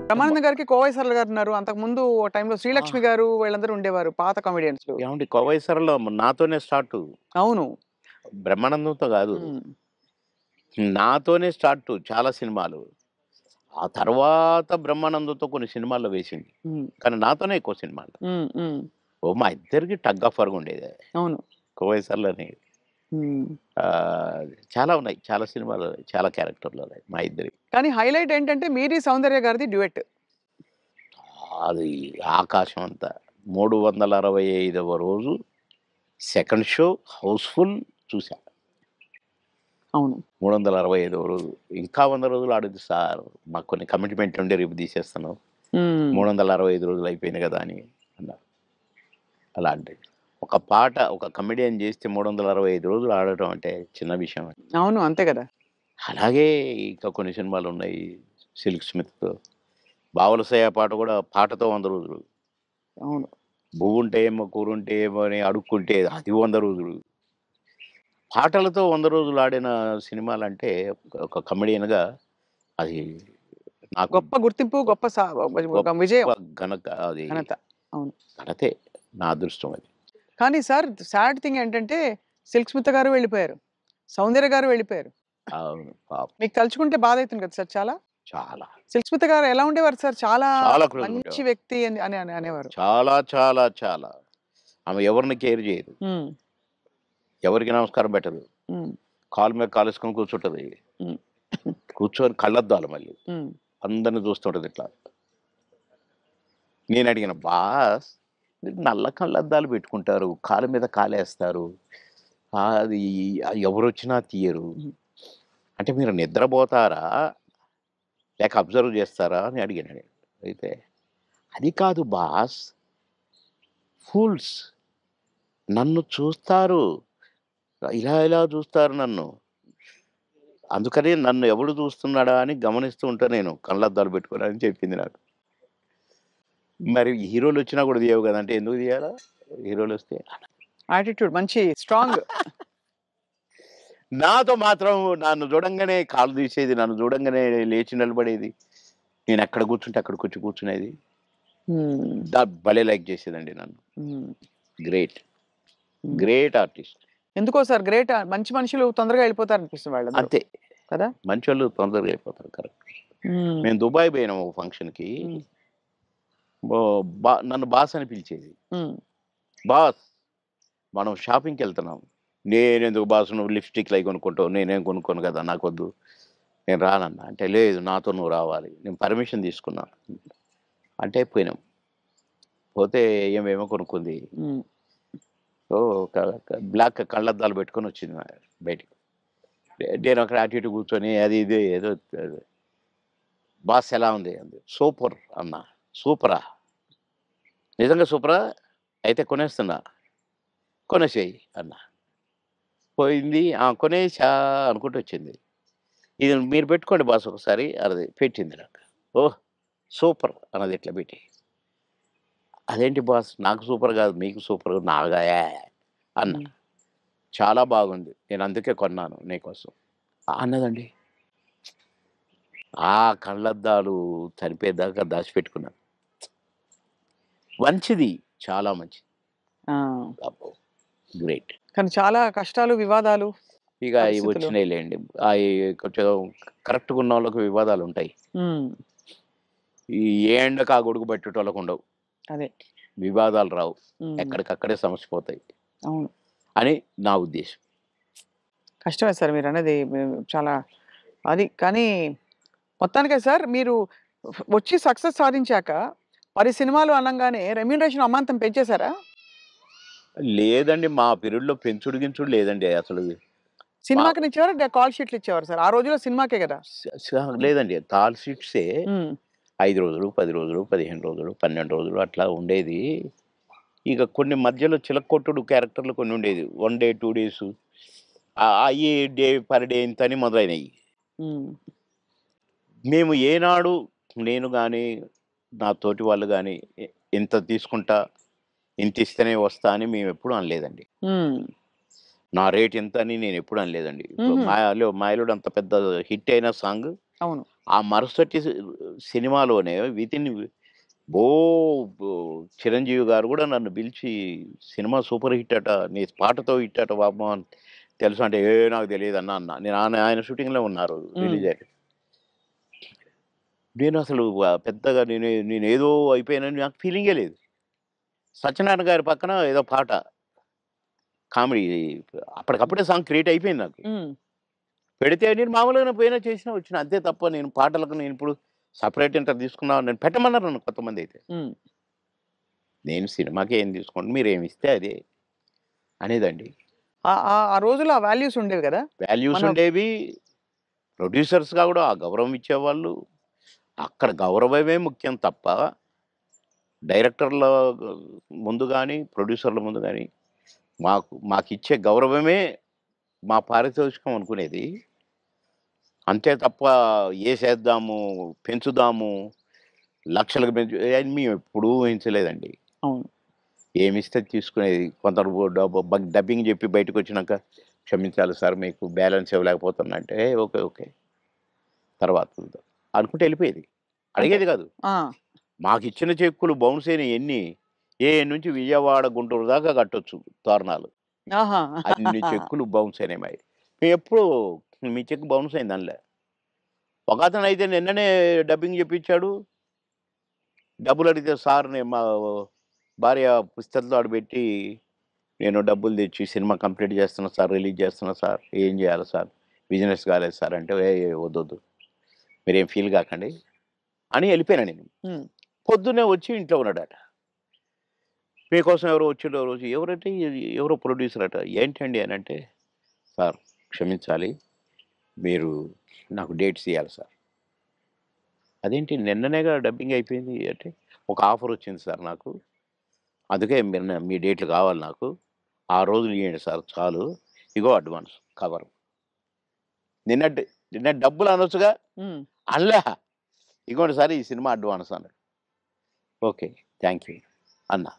బ్రహ్మానందం గారికి కోవై సరళ గారు ఉన్నారు. అంతకుముందు ఓ టైంలో శ్రీలక్ష్మి గారు వీళ్ళందరూ ఉండేవారు పాత కామెడియన్స్‌లు. ఏమండి కోవైసరలో నాతోనే స్టార్టు. అవును. బ్రహ్మానందంతో కాదు. హ్మ్. నాతోనే స్టార్టు చాలా సినిమాలు. ఆ తర్వాత బ్రహ్మానందంతో కొన్ని సినిమాల్లో వేసింది. హ్మ్. కానీ నాతోనే ఎక్కువ సినిమాలు. హ్మ్. హ్మ్. మా ఇద్దరికి టగ్ ఆఫ్ వార్‌గా ఉండేది. అవును. కోవైసర్లని హ్మ్. చాలా ఉన్నాయి. చాలా సినిమాలు, చాలా క్యారెక్టర్‌లు ఉన్నాయి మా ఇద్దరివి. కానీ హైలైట్ ఏంటంటే మీరి సౌందర్య గారిది డ్యూయెట్. అది ఆకాశం అంత. 365వ రోజు సెకండ్ షో హౌస్‌ఫుల్ చూసా. అవును. 365వ రోజు. ఇంకా 100 రోజులు ఆడొద్దు సార్. మాకు కొన్ని కమిట్మెంట్ ఉండి రేపు తీసేస్తున్నాం. హ్మ్. 365 రోజులు అయిపోయింది కదా! అని అన్నారు. అలాంటిది. ఒక పాట ఒక కమెడియన్ చేస్తే 365 రోజులు ఆడటం అంటే చిన్న విషయం. అవును. అంతే గదా! అలాగే ఇంకా కొన్ని సినిమాలున్నాయి. 'సిల్క్ స్మిత్‌తో' 'బావలసయ్య' పాట కూడా పాటతో 100 రోజులు. అవును. 'బువ్వుంటే ఏమో కూరుంటే ఏమో' అని అడుక్కుంటే అది 100 రోజులు. పాటలతో 100 రోజులు ఆడిన సినిమాలంటే ఒక కమెడియన్‌గా అది నాకు గొప్ప గుర్తింపు, గొప్ప ఒక గొప్ప విజయం. అది ఘనత. అవును. ఘనతే. నా అదృష్టం అది. కానీ సార్ సాడ్ థింగ్ ఏంటంటే సిల్క్ స్మిత గారు వెళ్ళిపోయారు. సౌందర్య గారు వెళ్ళిపోయారు. అవును. పాపం. మీకు తలుచుకుంటే బాధైతుంది కదా సార్ చాలా? చాలా. సిల్క్ స్మిత గారు ఎలా ఉండేవారు సార్? చాలా చాలా క్లోజ్‌గా మంచి ఉండేవారు. వ్యక్తి అని అని అని అనేవారు. చాలా, చాలా, చాలా. ఆమె ఎవరిని కేర్ చేయదు. హ్మ్. ఎవరికీ నమస్కారం పెట్టదు. హ్మ్. కాలు మీద కాలేసుకొని కూర్చుంటది. హ్మ్. కూర్చొని కళ్ళద్దాలు మళ్ళీ. హ్మ్. అందరిని చూస్తుంటది ఇట్లా. నేనడిగిన, "బాస్ మీరు నల్ల కళ్ళద్దాలు పెట్టుకుంటారు. కాలు మీద కాలేస్తారు. అది ఎవరొచ్చినా తీయరు. హ్మ్. అంటే మీరు నిద్రపోతారా? లేక అబ్జర్వ్ చేస్తారా?" అని అడిగాను నేను. అయితే, "అది కాదు బాస్. ఫూల్స్ నన్ను చూస్తారు. ఇలా ఇలా చూస్తారు నన్ను. అందుకని నన్ను ఎవడు చూస్తున్నాడా అని గమనిస్తూ ఉంటా నేను కళ్ళద్దాలు పెట్టుకొని" అని చెప్పింది నాకు. మరి హీరోలొచ్చినా కూడా తీయవు కదా! అంటే ఎందుకు తీయాలా? హీరోలొస్తే? యాటిట్యూడ్ మంచి స్ట్రాంగ్. నాతో మాత్రం నన్ను చూడంగానే కాళ్ళు తీసేది. నన్ను చూడంగానే లేచి నిలబడేది. నేనెక్కడ కూర్చుంటే అక్కడికొచ్చి కూర్చునేది. హ్మ్. భలే లైక్ చేసేదండి నన్ను. హ్మ్. గ్రేట్. హ్మ్. Great artist. ఎందుకో సార్ గ్రేట్ మంచి మనుషులు తొందరగా వెళ్ళిపోతారనిపిస్తుంది వాళ్ళందరూ. అంతే. కదా! మంచోళ్ళు తొందరగా అయిపోతారు. కరెక్ట్. హ్మ్. మేము దుబాయ్ పోయినాం ఒక ఫంక్షన్‌కి. హ్మ్. నన్ను బాస్ అని పిలిచేది. హ్మ్. బాస్ మనం షాపింగ్‌కెళ్తున్నాం. నేనెందుకు బాస్ నువ్వు లిప్‌స్టిక్‌లయి కొనుక్కుంటావు. నేనేం కొనుక్కోను కదా! నాకొద్దు. నేను రానన్నా. అంటే లేదు నాతో నువ్వు రావాలి. నేను పర్మిషన్ తీసుకున్నా. అంటే పోయినాం. పోతే ఈమేమో కొనుక్కుంది. హ్మ్. సో, బ్లాక్ కళ్ళద్దాలు పెట్టుకొనొచ్చింది బయటికి. నేను అక్కడ అటు ఇటు కూర్చొని అది ఇది ఏదో బాస్ ఎలా ఉంది అంది. సూపర్ అన్నా. సూపరా? నిజంగా సూపరా? అయితే కొనేస్తున్నా. కొనేసేయి అన్నా. పోయింది. కొనేసా అనుకుంటూ వచ్చింది. ఇది మీరు పెట్టుకోండి బాస్ ఒకసారి అన్నది. పెట్టింది నాకు. ఓహ్! సూపర్ అన్నది ఇట్లా పెట్టి. అదేంటి బాస్ నాకు సూపర్ కాదు మీకు సూపర్ నాగా అన్నా. హ్మ్. చాలా బాగుంది. నేను అందుకే కొన్నాను నీకోసం. అన్నదండి. ఆ కళ్ళద్దాలు చనిపోయేదాకా దాచిపెట్టుకున్నాను. మంచిది. చాలా మంచిది. ఆ! అబ్బో! గ్రేట్. కానీ చాలా కష్టాలు, వివాదాలు, ఇక ఇవి పరిస్థితులు. వచ్చినాయిలెండి. అయి కొంచెం కరెక్ట్‌గా ఉన్నోళ్ళకి వివాదాలుంటాయి. హ్మ్. ఈ ఏ ఎండకు ఆ గొడుగు పట్టేటోళ్ళకుండవు. అదే. వివాదాలు రావు. హ్మ్. ఎక్కడికక్కడే సమసిపోతాయి అవును. అని నా ఉద్దేశం. కష్టమే సార్ మీరన్నది. చాలా అది కానీ మొత్తానికే సార్ మీరు వచ్చి సక్సెస్ సాధించాక 10 సినిమాలు అనంగానే రెమ్యూనరేషన్ అమాంతం పెంచేసారా? లేదండి. మా పీరియడ్‌లో పెంచుడు గించుడు లేదండి అసలు. మా సినిమాకినిచ్చేవారా? కాల్ షీట్లు ఇచ్చేవారా సార్? ఆ రోజుల్లో సినిమాకే గదా! స స లేదండి. తాల్ షీట్సే హ్మ్. 5 రోజులు, 10 రోజులు, 15 రోజులు, 12 రోజులు అట్లా ఉండేది. ఇక కొన్ని మధ్యలో చిలక్కొట్టుడు క్యారెక్టర్‌లు కొన్ని ఉండేది. 1 డే, 2 డేసు అయ్యి డే పర్ డే ఇంతని మొదలైనయి. హ్మ్. మేము ఏనాడు నేను గాని, నా తోటి వాళ్ళు గాని ఇంత తీసుకుంటా, ఇంతిస్తేనే వస్తా అని మేమెప్పుడు అనలేదండి. హ్మ్. నా రేట్ ఇంత అని నేనెప్పుడు అనలేదండి. ఇప్పుడు హుహు. 'మాయలో' 'మాయలోడు' అంత పెద్ద హిట్ అయిన సాంగ్ అవును. ఆ మరుసటి సినిమాలోనే వితిన్ ఓ చిరంజీవి గారు కూడా నన్ను పిలిచి సినిమా సూపర్ హిట్ అట, నీ పాటతో హిట్ అట బాబు అని తెలుసు అంటే, నాకు తెలియదు అన్న. నేను ఆయన షూటింగ్లో ఉన్నారు రిలీజ్ అయ్యి. నేను అసలు పెద్దగా నేనేదో అయిపోయానని నాకు ఫీలింగే లేదు. సత్యనారాయణ గారి పక్కన ఏదో పాట కామెడీ అప్పటికప్పుడే సాంగ్ క్రియేట్ అయిపోయింది నాకు. పెడితే నేను మామూలుగానే పోయినా చేసినా వచ్చిన, అంతే తప్ప నేను పాటలకు నేను ఇప్పుడు సపరేట్ ఇంటర్ తీసుకున్నా నేను పెట్టమన్నారు నన్ను కొంతమంది అయితే. నేను సినిమాకి ఏం తీసుకోండి, మీరు ఏమి ఇస్తే అదే అనేదండి. ఆ రోజుల్లో ఆ వాల్యూస్ ఉండేవి కదా, వాల్యూస్ ఉండేవి. ప్రొడ్యూసర్స్గా కూడా ఆ గౌరవం ఇచ్చేవాళ్ళు. అక్కడ గౌరవమే ముఖ్యం తప్ప డైరెక్టర్ల ముందు కానీ ప్రొడ్యూసర్ల ముందు కానీ మాకు ఇచ్చే గౌరవమే మా పారితోషికం అనుకునేది. అంతే తప్ప చేద్దాము, పెంచుదాము, లక్షలకు మేము ఎప్పుడూ ఊహించలేదండి. అవును. ఏమిస్తే తీసుకునేది. కొందరు డబ్బింగ్ చెప్పి బయటకు వచ్చినాక క్షమించాలి సార్ మీకు బ్యాలెన్స్ ఇవ్వలేకపోతున్నా అంటే, ఓకే తర్వాత అనుకుంటే వెళ్ళిపోయేది. అడిగేది కాదు. మాకు ఇచ్చిన చెక్కులు బౌన్స్ అయిన ఎన్ని నుంచి విజయవాడ గుంటూరు దాకా కట్టొచ్చు తోరణాలు. అన్ని చెక్కులు బౌన్స్ అయినాయి. మేము ఎప్పుడు మీ చెక్ బౌన్స్ అయింది అందులో. ఒక అతను అయితే నిన్ననే డబ్బింగ్ చెప్పించాడు. డబ్బులు అడిగితే సార్ మా భార్య పుస్తకంతో ఆడబెట్టి నేను డబ్బులు తెచ్చి సినిమా కంప్లీట్ చేస్తున్నా సార్, రిలీజ్ చేస్తున్నా సార్, ఏం చేయాలి సార్, బిజినెస్ కాలేదు సార్ అంటే, వద్దు మీరేం ఫీల్ కాకండి అని వెళ్ళిపోయినా నేను. పొద్దున్నే వచ్చి ఇంట్లో ఉన్నాడట. మీకోసం ఎవరో వచ్చిండో రోజు, ఎవరంటే ఎవరో ప్రొడ్యూసర్ అట. ఏంటండి అని అంటే, సార్ క్షమించాలి, మీరు నాకు డేట్స్ ఇవ్వాలి సార్. అదేంటి నిన్ననేగా డబ్బింగ్ అయిపోయింది అంటే, ఒక ఆఫర్ వచ్చింది సార్ నాకు, అందుకే మీరు మీ డేట్లు కావాలి నాకు, ఆ రోజులు ఇవ్వండి సార్ చాలు, ఇగో అడ్వాన్స్ కవర్. నిన్న డబ్బులు అనొచ్చుగా, అల్లా ఇగోండి సార్ ఈ సినిమా అడ్వాన్స్ అన్నాడు. ఓకే థ్యాంక్ యూ అన్నా.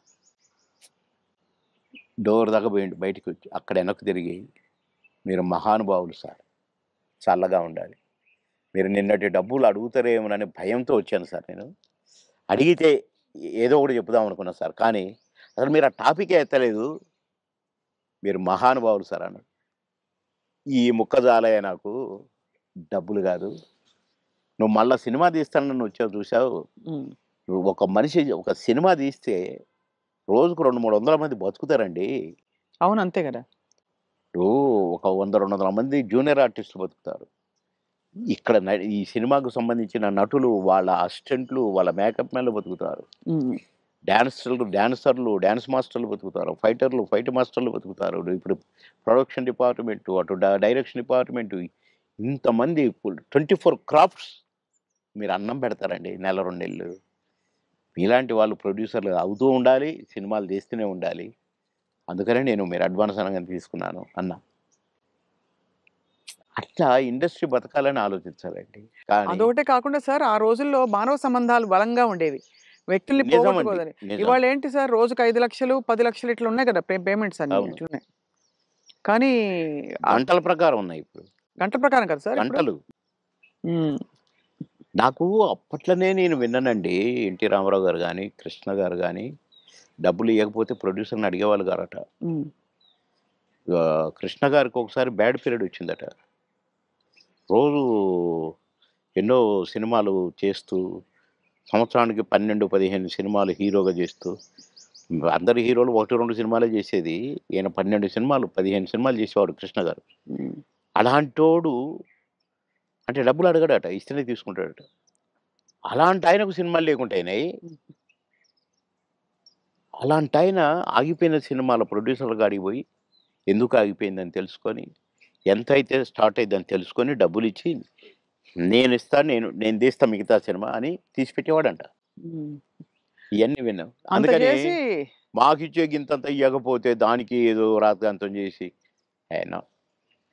డోర్ దాకా పోయిండు, బయటికి వచ్చి అక్కడ వెనక్కి తిరిగి, మీరు మహానుభావులు సార్, చల్లగా ఉండాలి, మీరు నిన్నటి డబ్బులు అడుగుతారేమోనని భయంతో వచ్చాను సార్. నేను అడిగితే ఏదో ఒకటి చెప్పుదాం అనుకున్నా సార్, కానీ అసలు మీరు ఆ టాపికే ఎత్తలేదు, మీరు మహానుభావులు సార్ అన్నాడు. ఈ ముక్కజాలయ్య నాకు డబ్బులు కాదు, నువ్వు మళ్ళీ సినిమా తీస్తానని వచ్చావు చూసావు, నువ్వు ఒక మనిషి ఒక సినిమా తీస్తే రోజుకు 200-300 మంది బతుకుతారండి. అవును అంతే కదా. ఒక 100-200 మంది జూనియర్ ఆర్టిస్టులు బతుకుతారు. ఇక్కడ ఈ సినిమాకు సంబంధించిన నటులు, వాళ్ళ అసిస్టెంట్లు, వాళ్ళ మేకప్ మ్యాన్లు బతుకుతారు, డాన్సర్లు, డాన్స్ మాస్టర్లు బతుకుతారు, ఫైట్ మాస్టర్లు బతుకుతారు, ఇప్పుడు ప్రొడక్షన్ డిపార్ట్మెంటు, అటు డైరెక్షన్ డిపార్ట్మెంటు, ఇంతమంది 24 క్రాఫ్ట్స్ మీరు అన్నం పెడతారండి నెల 2 నెలలు. మీలాంటి వాళ్ళు ప్రొడ్యూసర్లు అవుతూ ఉండాలి, సినిమాలు తీస్తూనే ఉండాలి, అందుకనే నేను మీరు అడ్వాన్స్ అనగానే తీసుకున్నాను అన్నా. అట్లా ఇండస్ట్రీ బతకాలని ఆలోచించాలండి. అదొకటే కాకుండా సార్, ఆ రోజుల్లో మానవ సంబంధాలు బలంగా ఉండేవి, వ్యక్తుల్ని పోగొట్టుకోదని. ఇవాళ ఏంటి సార్, రోజుకు 5 లక్షలు 10 లక్షలు ఇట్లా ఉన్నాయి కదా పేమెంట్స్ అన్ని ఇట్లున్నాయి. కానీ గంటల ప్రకారం ఉన్నాయి ఇప్పుడు. గంటల ప్రకారం కదా సార్ గంటలు. నాకు అప్పట్లోనే నేను విన్నానండి, ఎన్టీ రామారావు గారు కానీ కృష్ణ గారు కానీ డబ్బులు ఇవ్వకపోతే ప్రొడ్యూసర్ని అడిగేవాళ్ళు గారట. కృష్ణ గారికి ఒకసారి బ్యాడ్ పీరియడ్ వచ్చిందట. రోజు ఎన్నో సినిమాలు చేస్తూ సంవత్సరానికి 12-15 సినిమాలు హీరోగా చేస్తూ, అందరు హీరోలు 1-2 సినిమాలే చేసేది, ఈయన 12 సినిమాలు 15 సినిమాలు చేసేవాడు కృష్ణ గారు. అలాంటోడు అంటే డబ్బులు అడగడట, ఇస్తేనే తీసుకుంటాడట. అలాంటి ఆయనకు సినిమాలు లేకుంటాయినాయి. అలాంటి ఆయన ఆగిపోయిన సినిమాల ప్రొడ్యూసర్లు కాడికి పోయి ఎందుకు ఆగిపోయిందని తెలుసుకొని, ఎంత అయితే స్టార్ట్ అయ్యిందని తెలుసుకొని డబ్బులు ఇచ్చి, నేను ఇస్తాను, నేను తీస్తా మిగతా సినిమా అని తీసిపెట్టేవాడంట. ఇవన్నీ విన్నాం. అందుకని మాకు ఇచ్చే గింతంత ఇవ్వకపోతే దానికి ఏదో రాద్ధాంతం చేసి, ఆయన